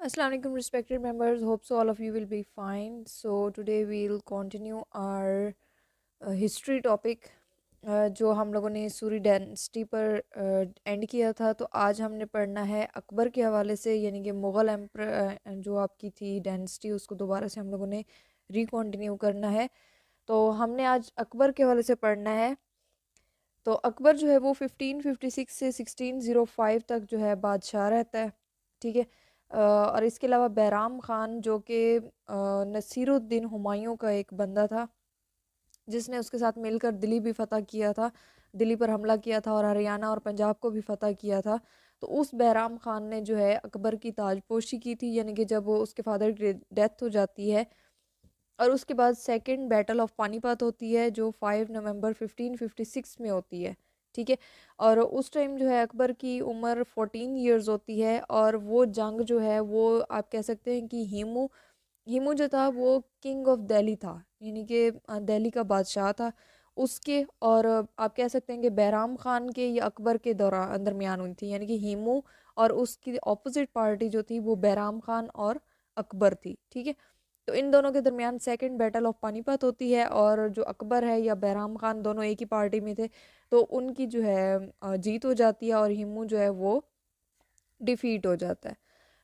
Assalamu alaikum respected members, hope so all of you will be fine. So today we'll continue our history topic जो हम लोगों ने Suri dynasty पर and किया था। तो आज हमने पढ़ना है अकबर के हवाले से, यानी कि मुग़ल एम्पर जो आपकी थी डायनेस्टी, उसको दोबारा से हम लोगों ने रिकंटिन्यू करना है। तो हमने आज अकबर के हवाले से पढ़ना है। तो अकबर जो है वो 1556 से 1605 तक जो है बादशाह रहता है, ठीक है। और इसके अलावा बैराम खान जो कि नसीरुद्दीन हुमायूं का एक बंदा था, जिसने उसके साथ मिलकर दिल्ली भी फतह किया था, दिल्ली पर हमला किया था और हरियाणा और पंजाब को भी फतह किया था। तो उस बैराम खान ने जो है अकबर की ताजपोशी की थी, यानी कि जब वो उसके फादर की डेथ हो जाती है और उसके बाद सेकंड बैटल ऑफ पानीपत होती है जो 5 नवंबर 1556 में होती है, ठीक है। और उस टाइम जो है अकबर की उम्र 14 इयर्स होती है और वो जंग जो है वो आप कह सकते हैं कि हीमू हीमू जो था वो किंग ऑफ दिल्ली था, यानी कि दिल्ली का बादशाह था उसके। और आप कह सकते हैं कि बैराम खान के या अकबर के दौरान दरमियान हुई थी, यानी कि हीमू और उसकी अपोजिट पार्टी जो थी वो बैराम खान और अकबर थी, ठीक है। तो इन दोनों के दरमियान सेकंड बैटल ऑफ पानीपत होती है और जो अकबर है या बैराम खान दोनों एक ही पार्टी में थे, तो उनकी जो है जीत हो जाती है और हिमू जो है वो डिफीट हो जाता है।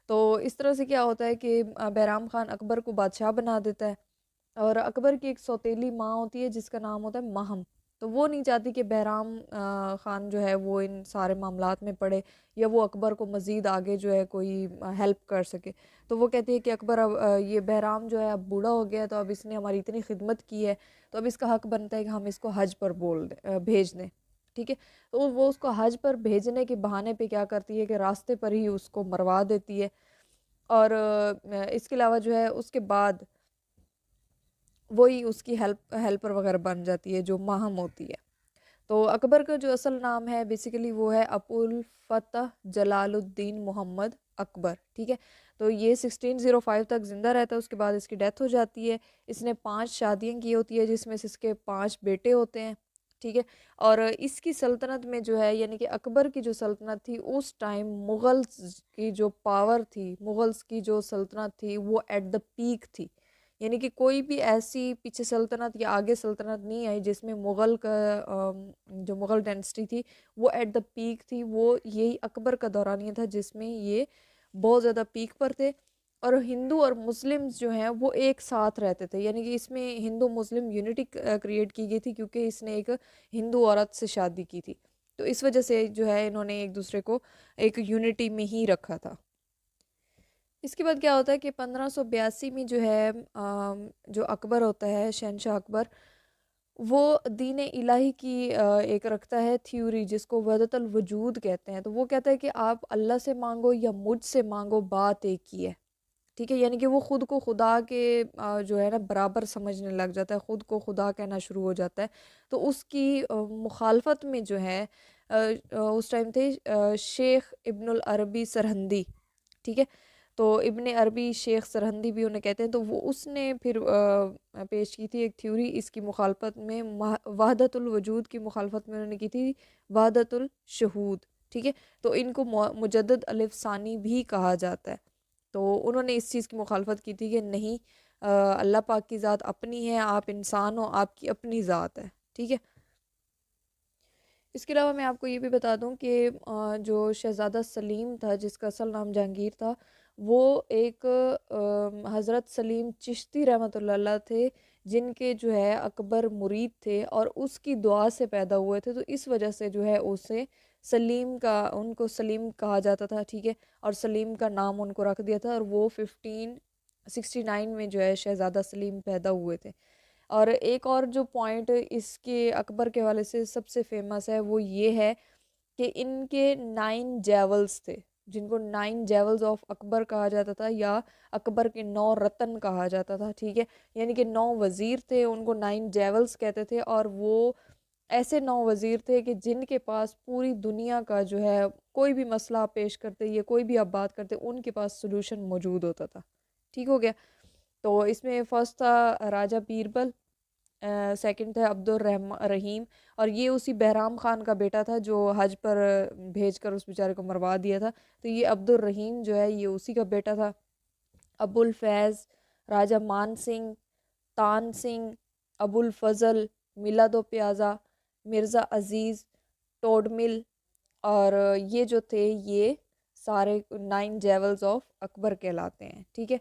तो इस तरह से क्या होता है कि बैराम खान अकबर को बादशाह बना देता है। और अकबर की एक सौतेली माँ होती है जिसका नाम होता है माहम। तो वो नहीं चाहती कि बैराम खान जो है वो इन सारे मामलात में पड़े या वो अकबर को मज़ीद आगे जो है कोई हेल्प कर सके। तो वो कहती है कि अकबर अब ये बैराम जो है अब बूढ़ा हो गया है, तो अब इसने हमारी इतनी खिदमत की है, तो अब इसका हक बनता है कि हम इसको हज पर भेज दें, ठीक है। तो वो उसको हज पर भेजने के बहाने पे क्या करती है कि रास्ते पर ही उसको मरवा देती है। और इसके अलावा जो है उसके बाद वही उसकी हेल्पर वगैरह बन जाती है जो माहम होती है। तो अकबर का जो असल नाम है बेसिकली वो है अबुल फतह जलालुद्दीन मोहम्मद अकबर, ठीक है। तो ये 1605 तक ज़िंदा रहता है, उसके बाद इसकी डेथ हो जाती है। इसने 5 शादियाँ की होती है जिसमें से इसके 5 बेटे होते हैं, ठीक है। और इसकी सल्तनत में जो है, यानी कि अकबर की जो सल्तनत थी उस टाइम मुग़ल्स की जो पावर थी, मुग़ल्स की जो सल्तनत थी वो एट द पीक थी। यानी कि कोई भी ऐसी पीछे सल्तनत या आगे सल्तनत नहीं आई जिसमें मुग़ल का जो मुग़ल डायनेस्टी थी वो एट द पीक थी। वो यही अकबर का दौरानिया था जिसमें ये बहुत ज़्यादा पीक पर थे। और हिंदू और मुस्लिम्स जो हैं वो एक साथ रहते थे, यानी कि इसमें हिंदू मुस्लिम यूनिटी क्रिएट की गई थी क्योंकि इसने एक हिंदू औरत से शादी की थी। तो इस वजह से जो है इन्होंने एक दूसरे को एक यूनिटी में ही रखा था। इसके बाद क्या होता है कि 1582 में जो है जो अकबर होता है शहनशाह अकबर, वो दीन इलाही की एक रखता है थ्योरी जिसको वहदतुल वजूद कहते हैं। तो वो कहता है कि आप अल्लाह से मांगो या मुझसे मांगो, बात एक ही है, ठीक है। यानी कि वो खुद को खुदा के जो है ना बराबर समझने लग जाता है, खुद को खुदा कहना शुरू हो जाता है। तो उसकी मुखालफत में जो है उस टाइम थे शेख इब्नुल अरबी सरहंदी, ठीक है। तो इब्ने अरबी शेख सरहंदी भी उन्हें कहते हैं। तो वो उसने फिर पेश की थी एक थ्योरी इसकी मुखालफत में, वहदतुल वजूद की मुखालफत में उन्होंने की थी वहदतुल शहूद, ठीक है। तो इनको मुजद्दद अलिफ सानी भी कहा जाता है। तो उन्होंने इस चीज़ की मुखालफत की थी कि नहीं, अल्लाह पाक की ज़ात अपनी है, आप इंसान हो, आपकी अपनी ज़ात है, ठीक है। इसके अलावा मैं आपको ये भी बता दूं कि जो शहज़ादा सलीम था जिसका असल नाम जहांगीर था, वो एक हज़रत सलीम चिश्ती रहमतुल्लाह अलैह थे जिनके जो है अकबर मुरीद थे और उसकी दुआ से पैदा हुए थे। तो इस वजह से जो है उसे सलीम का उनको सलीम कहा जाता था, ठीक है। और सलीम का नाम उनको रख दिया था और वो 1569 में जो है शहज़ादा सलीम पैदा हुए थे। और एक और जो पॉइंट इसके अकबर के हवाले से सबसे फेमस है वो ये है कि इनके 9 जेवल्स थे जिनको 9 जेवल्स ऑफ अकबर कहा जाता था या अकबर के 9 रतन कहा जाता था, ठीक है। यानी कि 9 वज़ीर थे, उनको 9 जेवल्स कहते थे। और वो ऐसे 9 वज़ीर थे कि जिनके पास पूरी दुनिया का जो है कोई भी मसला आप पेश करते या कोई भी आप बात करते उनके पास सोल्यूशन मौजूद होता था, ठीक हो गया। तो इसमें फर्स्ट था राजा बीरबल, सेकंड था अब्दुल रहीम, और ये उसी बहराम खान का बेटा था जो हज पर भेजकर उस बेचारे को मरवा दिया था। तो ये अब्दुल रहीम जो है ये उसी का बेटा था। अबुल फैज़, राजा मान सिंह, तान सिंह, अबुल फजल, मिलादो प्याजा, मिर्ज़ा अजीज़, टोडमिल, और ये जो थे ये सारे 9 जेवल्स ऑफ अकबर कहलाते हैं। ठीक है,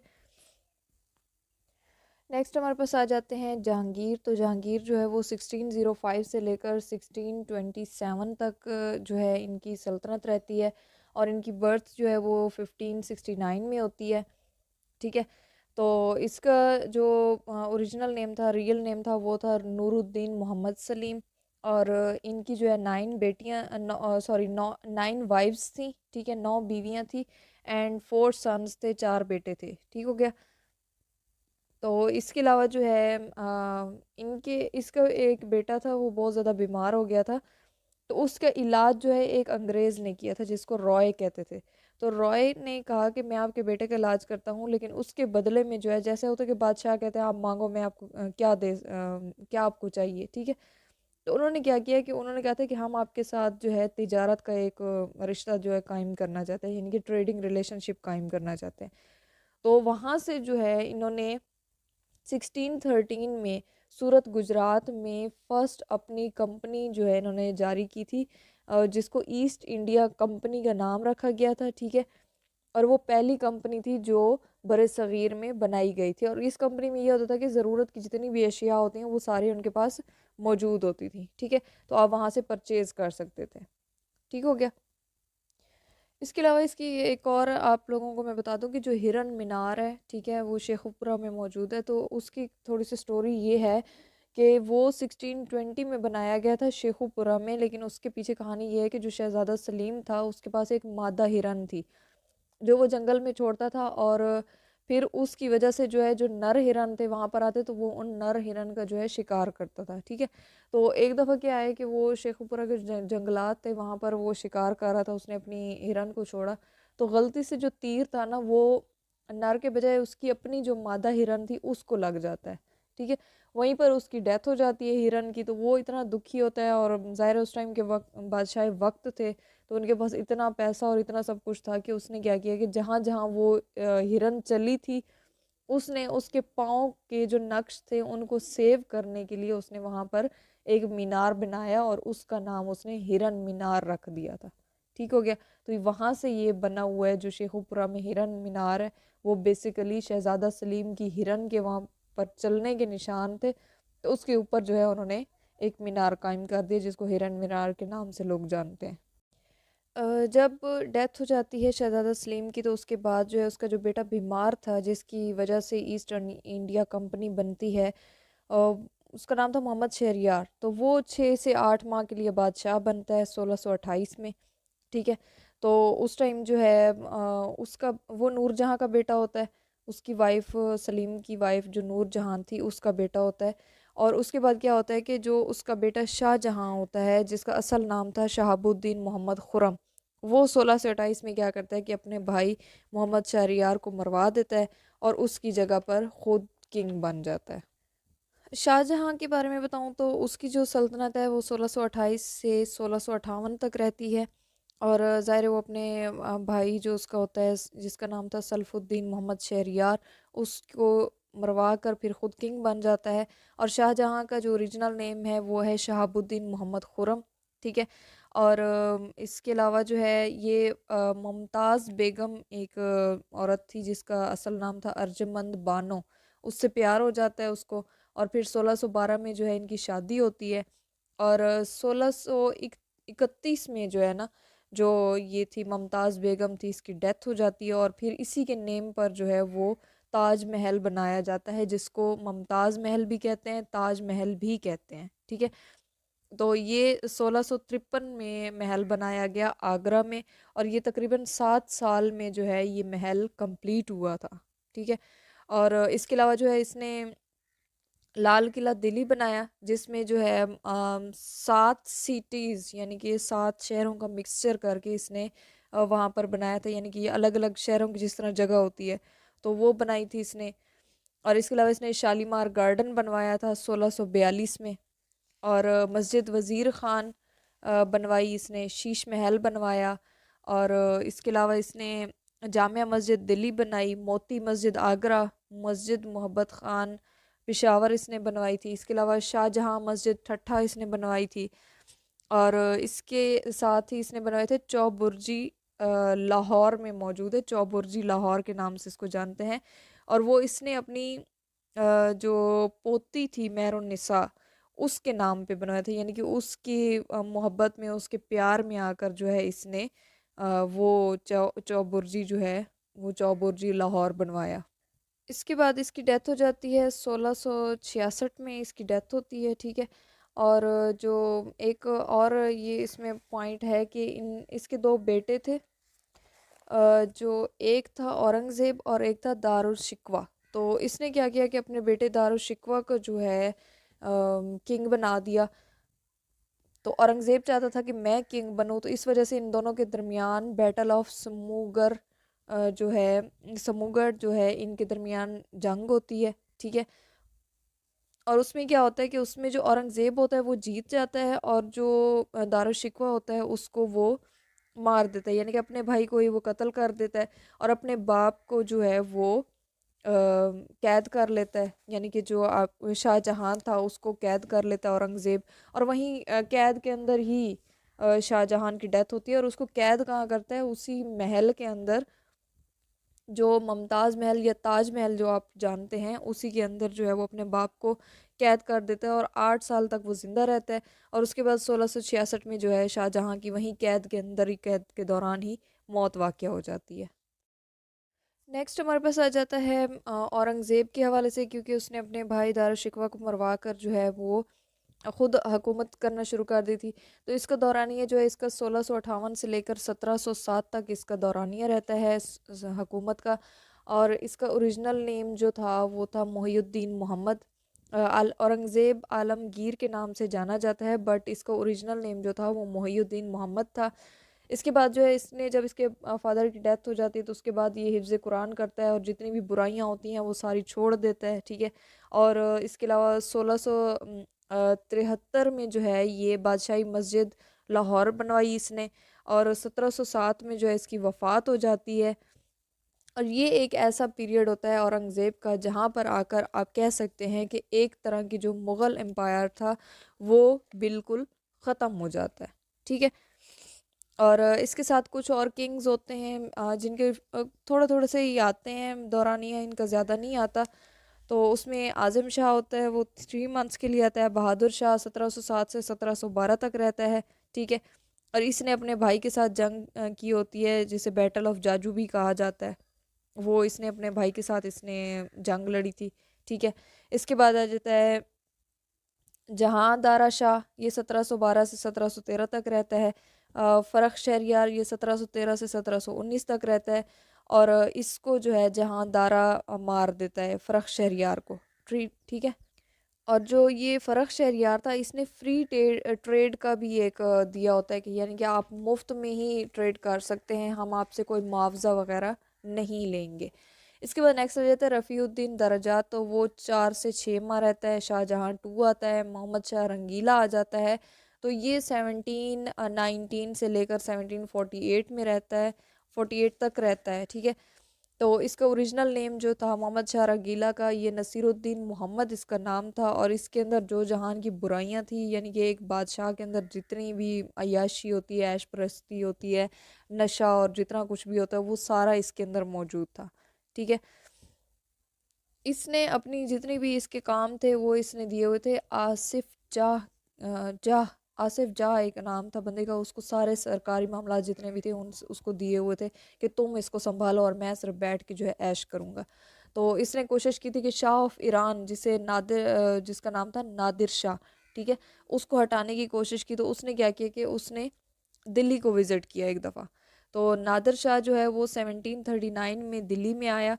नेक्स्ट हमारे पास आ जाते हैं जहांगीर। तो जहांगीर जो है वो 1605 से लेकर 1627 तक जो है इनकी सल्तनत रहती है, और इनकी बर्थ जो है वो 1569 में होती है। ठीक है, तो इसका जो ओरिजिनल नेम था, रियल नेम था, वो था नूरुद्दीन मोहम्मद सलीम। और इनकी जो है 9 बेटियां, सॉरी 9 वाइफ्स थी। ठीक है, 9 बीवियां थी, एंड 4 सन्स थे, 4 बेटे थे। ठीक हो गया। तो इसके अलावा जो है इनके इसका एक बेटा था, वो बहुत ज़्यादा बीमार हो गया था। तो उसका इलाज जो है एक अंग्रेज़ ने किया था, जिसको रॉय कहते थे। तो रॉय ने कहा कि मैं आपके बेटे का इलाज करता हूँ, लेकिन उसके बदले में जो है, जैसे होता है कि बादशाह कहते हैं आप मांगो, मैं आपको क्या आपको चाहिए। ठीक है, तो उन्होंने क्या किया कि उन्होंने कहा था कि हम आपके साथ जो है तिजारत का एक रिश्ता जो है कायम करना चाहते हैं, यानी कि ट्रेडिंग रिलेशनशिप कायम करना चाहते हैं। तो वहाँ से जो है इन्होंने 1613 में सूरत गुजरात में फर्स्ट अपनी कंपनी जो है इन्होंने जारी की थी, जिसको ईस्ट इंडिया कंपनी का नाम रखा गया था। ठीक है, और वो पहली कंपनी थी जो बड़े सग़ीर में बनाई गई थी, और इस कंपनी में ये होता था कि ज़रूरत की जितनी भी अशिया होती हैं वो सारी उनके पास मौजूद होती थी। ठीक है, तो आप वहाँ से परचेज़ कर सकते थे। ठीक हो गया। इसके अलावा इसकी एक और आप लोगों को मैं बता दूं कि जो हिरन मीनार है, ठीक है, वो शेखुपुरा में मौजूद है। तो उसकी थोड़ी सी स्टोरी ये है कि वो 1620 में बनाया गया था शेखुपुरा में, लेकिन उसके पीछे कहानी ये है कि जो शहज़ादा सलीम था उसके पास एक मादा हिरन थी, जो वो जंगल में छोड़ता था, और फिर उसकी वजह से जो है जो नर हिरन थे वहाँ पर आते, तो वो उन नर हिरन का जो है शिकार करता था। ठीक है, तो एक दफ़ा क्या है कि वो शेखुपुरा के जंगलात थे वहाँ पर वो शिकार कर रहा था, उसने अपनी हिरन को छोड़ा, तो गलती से जो तीर था ना वो नर के बजाय उसकी अपनी जो मादा हिरन थी उसको लग जाता है। ठीक है, वहीं पर उसकी डेथ हो जाती है हिरन की। तो वो इतना दुखी होता है, और ज़ाहिर है उस टाइम के वक्त बादशाह वक्त थे, तो उनके पास इतना पैसा और इतना सब कुछ था कि उसने क्या किया कि जहाँ जहाँ वो हिरन चली थी, उसने उसके पाँव के जो नक्श थे उनको सेव करने के लिए उसने वहाँ पर एक मीनार बनाया, और उसका नाम उसने हिरन मीनार रख दिया था। ठीक हो गया। तो वहाँ से ये बना हुआ है जो शेखुपुरा में हिरन मीनार है, वो बेसिकली शहज़ादा सलीम की हिरन के वहाँ पर चलने के निशान थे, तो उसके ऊपर जो है उन्होंने एक मीनार कायम कर दिया, जिसको हिरन मीनार के नाम से लोग जानते हैं। जब डेथ हो जाती है शहज़ादा सलीम की, तो उसके बाद जो है उसका जो बेटा बीमार था, जिसकी वजह से ईस्ट इंडिया कंपनी बनती है, अ, उसका नाम था मोहम्मद शहरयार। तो वो 6 से 8 माह के लिए बादशाह बनता है 1628 में। ठीक है, तो उस टाइम जो है उसका वो नूरजहाँ का बेटा होता है, उसकी वाइफ सलीम की वाइफ जो नूरजहाँ थी उसका बेटा होता है। और उसके बाद क्या होता है कि जो उसका बेटा शाहजहाँ होता है, जिसका असल नाम था शहाबुद्दीन मोहम्मद खुरम, वो 1628 में क्या करता है कि अपने भाई मोहम्मद शहरयार को मरवा देता है, और उसकी जगह पर खुद किंग बन जाता है। शाहजहाँ के बारे में बताऊं तो उसकी जो सल्तनत है वो 1628 से 1658 तक रहती है। और ज़ाहिर है वो अपने भाई जो उसका होता है जिसका नाम था सल्फुद्दीन मोहम्मद शहरयार, उसको मरवा कर फिर ख़ुद किंग बन जाता है। और शाहजहाँ का जो ओरिजिनल नेम है वो है शहाबुद्दीन मोहम्मद खुरम। ठीक है, और इसके अलावा जो है ये मुमताज़ बेगम एक औरत थी जिसका असल नाम था अर्जमंद बानो, उससे प्यार हो जाता है उसको, और फिर 1612 में जो है इनकी शादी होती है। और 1631 में जो है ना, जो ये थी मुमताज़ बेगम थी, इसकी डेथ हो जाती है, और फिर इसी के नेम पर जो है वो ताज महल बनाया जाता है, जिसको मुमताज़ महल भी कहते हैं, ताज महल भी कहते हैं। ठीक है, तो ये 1653 में महल बनाया गया आगरा में, और ये तकरीबन 7 साल में जो है ये महल कंप्लीट हुआ था। ठीक है, और इसके अलावा जो है इसने लाल किला दिल्ली बनाया, जिसमें जो है 7 सिटीज़ यानी कि 7 शहरों का मिक्सचर करके इसने वहाँ पर बनाया था, यानी कि ये अलग अलग शहरों की जिस तरह जगह होती है तो वो बनाई थी इसने। और इसके अलावा इसने शालीमार गार्डन बनवाया था 1642 में, और मस्जिद वज़ीर ख़ान बनवाई इसने, शीश महल बनवाया। और इसके अलावा इसने जामिया मस्जिद दिल्ली बनाई, मोती मस्जिद आगरा, मस्जिद मोहब्बत ख़ान पेशावर इसने बनवाई थी। इसके अलावा शाहजहाँ मस्जिद ठट्ठा इसने बनवाई थी। और इसके साथ ही इसने बनवाए थे चौबुर्जी, लाहौर में मौजूद है, चौबुर्जी लाहौर के नाम से इसको जानते हैं। और वो इसने अपनी जो पोती थी मेहरुन्निसा उसके नाम पे बनवाया था, यानी कि उसकी मोहब्बत में, उसके प्यार में आकर जो है इसने वो चौबुर्जी जो है वो चौबुर्जी लाहौर बनवाया। इसके बाद इसकी डेथ हो जाती है 1666 में इसकी डेथ होती है, ठीक है। और जो एक और ये इसमें पॉइंट है कि इन इसके दो बेटे थे, जो एक था औरंगज़ेब और एक था दारुल शिकवा। तो इसने क्या किया कि अपने बेटे दारुल शिकवा को जो है किंग बना दिया। तो औरंगज़ेब चाहता था कि मैं किंग बनूं, तो इस वजह से इन दोनों के दरमियान बैटल ऑफ समूगर जो है, समूगढ़ जो है, इनके दरमियान जंग होती है, ठीक है। और उसमें क्या होता है कि उसमें जो औरंगज़ेब होता है वो जीत जाता है, और जो दारुल शिकवा होता है उसको वो मार देता है, यानी कि अपने भाई को ही वो कत्ल कर देता है। और अपने बाप को जो है वो कैद कर लेता है, यानी कि जो आप शाहजहां था उसको कैद कर लेता है औरंगज़ेब। और वहीं कैद के अंदर ही शाहजहां की डेथ होती है। और उसको कैद कहाँ करता है, उसी महल के अंदर, जो मुमताज़ महल या ताज महल जो आप जानते हैं, उसी के अंदर जो है वो अपने बाप को कैद कर देता है। और 8 साल तक वो ज़िंदा रहता है। और उसके बाद 1666 में जो है शाहजहां की वहीं कैद के अंदर ही, कैद के दौरान ही मौत वाक़या हो जाती है। नेक्स्ट हमारे पास आ जाता है औरंगज़ेब के हवाले से, क्योंकि उसने अपने भाई दारा शिकवा को मरवा कर जो है वो खुद हुकूमत करना शुरू कर दी थी। तो इसका दौरानिया जो है इसका 1658 से लेकर 1707 तक इसका दौरानिया रहता है हुकूमत का। और इसका ओरिजिनल नेम जो था वो था मोहिउद्दीन मोहम्मद। औरंगज़ेब आलमगीर के नाम से जाना जाता है, बट इसका ओरिजिनल नेम जो था वो मोहिउद्दीन मोहम्मद था। इसके बाद जो है इसने, जब इसके फादर की डेथ हो जाती है, तो उसके बाद ये हिफ्ज़ कुरान करता है और जितनी भी बुराइयां होती हैं वो सारी छोड़ देता है, ठीक है। और इसके अलावा 1673 में जो है ये बादशाही मस्जिद लाहौर बनवाई इसने। और 1707 में जो है इसकी वफ़ात हो जाती है। और ये एक ऐसा पीरियड होता है औरंगज़ेब का जहाँ पर आकर आप कह सकते हैं कि एक तरह की जो मुग़ल एम्पायर था वो बिल्कुल ख़त्म हो जाता है, ठीक है। और इसके साथ कुछ और किंग्स होते हैं जिनके थोड़ा थोड़े से ही आते हैं दौरानिया, इनका ज़्यादा नहीं आता। तो उसमें आज़म शाह होता है, वो 3 मंथ्स के लिए आता है। बहादुर शाह 1707 से 1712 तक रहता है, ठीक है। और इसने अपने भाई के साथ जंग की होती है, जिसे बैटल ऑफ जाजू भी कहा जाता है। वो इसने अपने भाई के साथ इसने जंग लड़ी थी, ठीक है। इसके बाद आ जाता है जहाँ दारा शाह, ये 1712 से 1713 तक रहता है। फ़रख शहरियार, ये 1713 से 1719 तक रहता है। और इसको जो है जहाँ दारा मार देता है फ़रख शहरियार को, ठीक है। और जो ये फ़रख शहरियार था, इसने फ्री ट्रेड का भी एक दिया होता है, कि यानी कि आप मुफ्त में ही ट्रेड कर सकते हैं, हम आपसे कोई मुआवजा वगैरह नहीं लेंगे। इसके बाद नेक्स्ट आ जाता है रफ़ीउद्दीन दरजात, तो वो 4 से 6 माह रहता है। शाहजहाँ 2 आता है। मोहम्मद शाह रंगीला आ जाता है, तो ये 1719 से लेकर 1748 में रहता है, 48 तक रहता है, ठीक है। तो इसका ओरिजिनल नेम जो था मोहम्मद शाह रंगीला का, ये नसीरुद्दीन मोहम्मद इसका नाम था। और इसके अंदर जो जहान की बुराइयां थी, यानी कि एक बादशाह के अंदर जितनी भी अय्याशी होती है, ऐश परस्ती होती है, नशा और जितना कुछ भी होता है, वो सारा इसके अंदर मौजूद था, ठीक है। इसने अपनी जितनी भी इसके काम थे वो इसने दिए हुए थे आसिफ जाह, जाह आसिफ जाह एक नाम था बंदे का, उसको सारे सरकारी मामला जितने भी थे उन उसको दिए हुए थे कि तुम इसको संभालो और मैं सिर्फ बैठ के जो है ऐश करूँगा। तो इसने कोशिश की थी कि शाह ऑफ ईरान, जिसे नादिर जिसका नाम था नादिर शाह, ठीक है, उसको हटाने की कोशिश की। तो उसने क्या किया कि उसने दिल्ली को विज़िट किया एक दफ़ा। तो नादिर शाह जो है वो 1739 में दिल्ली में आया।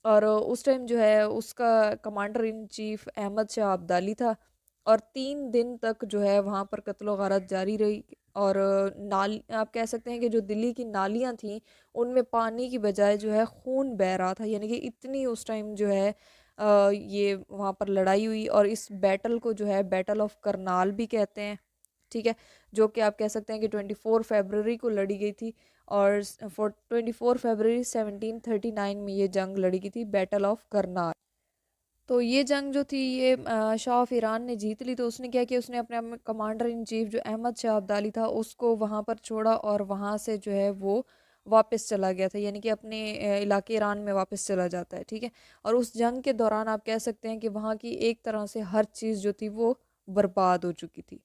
और उस टाइम जो है उसका commander in chief Ahmad Shah Abdali था। और 3 दिन तक जो है वहाँ पर कत्लो गारत जारी रही। और नाल आप कह सकते हैं कि जो दिल्ली की नालियाँ थीं उनमें पानी की बजाय जो है खून बह रहा था, यानी कि इतनी उस टाइम जो है ये वहाँ पर लड़ाई हुई। और इस बैटल को जो है बैटल ऑफ करनाल भी कहते हैं, ठीक है, जो कि आप कह सकते हैं कि 24 फरवरी को लड़ी गई थी। और 24 फरवरी 1739 में ये जंग लड़ी गई थी, बैटल ऑफ करनाल। तो ये जंग जो थी ये शाह ऑफ ईरान ने जीत ली। तो उसने क्या किया, उसने अपने कमांडर इन चीफ जो अहमद शाह अब्दाली था उसको वहाँ पर छोड़ा और वहाँ से जो है वो वापस चला गया था, यानी कि अपने इलाके ईरान में वापस चला जाता है, ठीक है। और उस जंग के दौरान आप कह सकते हैं कि वहाँ की एक तरह से हर चीज़ जो थी वो बर्बाद हो चुकी थी।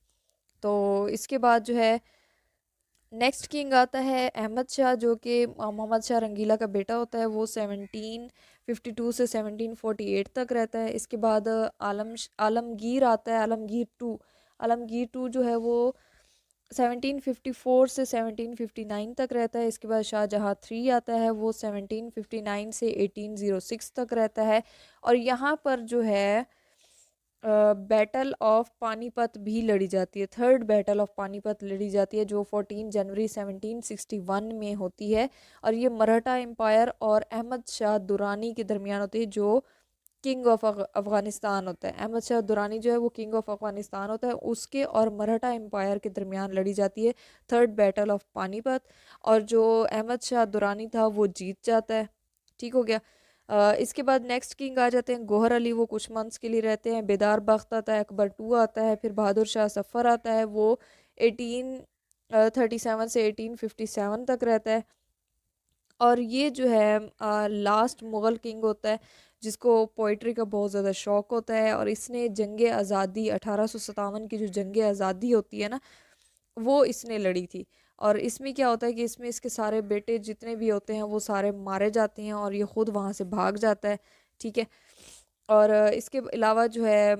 तो इसके बाद जो है नेक्स्ट किंग आता है अहमद शाह, जो कि मोहम्मद शाह रंगीला का बेटा होता है। वो 1752 से 1748 तक रहता है। इसके बाद आलमगीर आता है, आलमगीर टू जो है वो 1754 से 1759 तक रहता है। इसके बाद शाहजहाँ थ्री आता है, वो 1759 से 1806 तक रहता है। और यहाँ पर जो है बैटल ऑफ पानीपत भी लड़ी जाती है, थर्ड बैटल ऑफ पानीपत लड़ी जाती है, जो 14 जनवरी 1761 में होती है। और ये मराठा एम्पायर और अहमद शाह दुरानी के दरमियान होती है, जो किंग ऑफ अफ़गानिस्तान होता है। अहमद शाह दुरानी जो है वो किंग ऑफ अफ़गानिस्तान होता है, उसके और मराठा एम्पायर के दरमियान लड़ी जाती है थर्ड बैटल ऑफ पानीपत। और जो अहमद शाह दुरानी था वो जीत जाता है, ठीक हो गया। इसके बाद नेक्स्ट किंग आ जाते हैं गौहर अली, वो कुछ मंथ्स के लिए रहते हैं। बेदार बख्त आता है, अकबर टू आता है, फिर बहादुर शाह सफ़र आता है, वो 1837 से 1857 तक रहता है। और ये जो है लास्ट मुग़ल किंग होता है, जिसको पोइट्री का बहुत ज़्यादा शौक़ होता है। और इसने जंग आज़ादी 1857 की जो जंग आज़ादी होती है ना, वो इसने लड़ी थी। और इसमें क्या होता है कि इसमें इसके सारे बेटे जितने भी होते हैं वो सारे मारे जाते हैं और ये ख़ुद वहाँ से भाग जाता है, ठीक है। और इसके अलावा जो है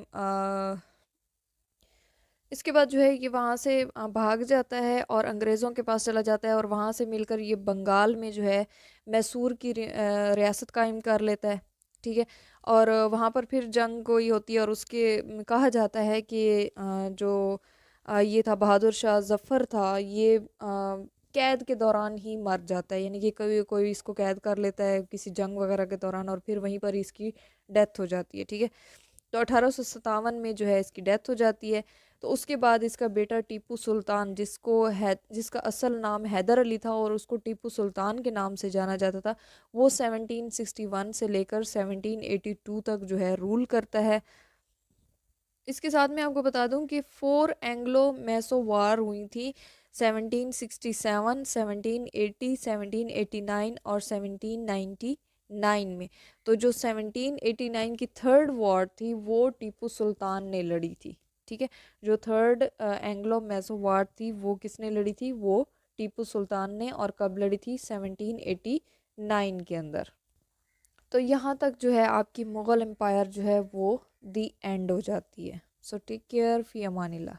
इसके बाद जो है ये वहाँ से भाग जाता है और अंग्रेज़ों के पास चला जाता है। और वहाँ से मिलकर ये बंगाल में जो है मैसूर की रियासत कायम कर लेता है, ठीक है। और वहाँ पर फिर जंग कोई होती है और उसके कहा जाता है कि जो ये था बहादुर शाह जफ़र था, ये कैद के दौरान ही मर जाता है, यानी कि कोई कोई इसको कैद कर लेता है किसी जंग वगैरह के दौरान और फिर वहीं पर इसकी डेथ हो जाती है, ठीक है। तो 1857 में जो है इसकी डेथ हो जाती है। तो उसके बाद इसका बेटा टीपू सुल्तान, जिसका असल नाम हैदर अली था और उसको टीपू सुल्तान के नाम से जाना जाता था, वो 1761 से लेकर 1782 तक जो है रूल करता है। इसके साथ मैं आपको बता दूं कि 4 एंग्लो मैसो वार हुई थी, 1767, 1780, 1789 और 1799 में। तो जो 1789 की थर्ड वॉर थी वो टीपू सुल्तान ने लड़ी थी, ठीक है। जो थर्ड एंग्लो मैसो वार थी वो किसने लड़ी थी, वो टीपू सुल्तान ने। और कब लड़ी थी, 1789 के अंदर। तो यहाँ तक जो है आपकी मुग़ल एम्पायर जो है वो दी एंड हो जाती है। सो टेक केयर, फ़ी अमानिल्लाह।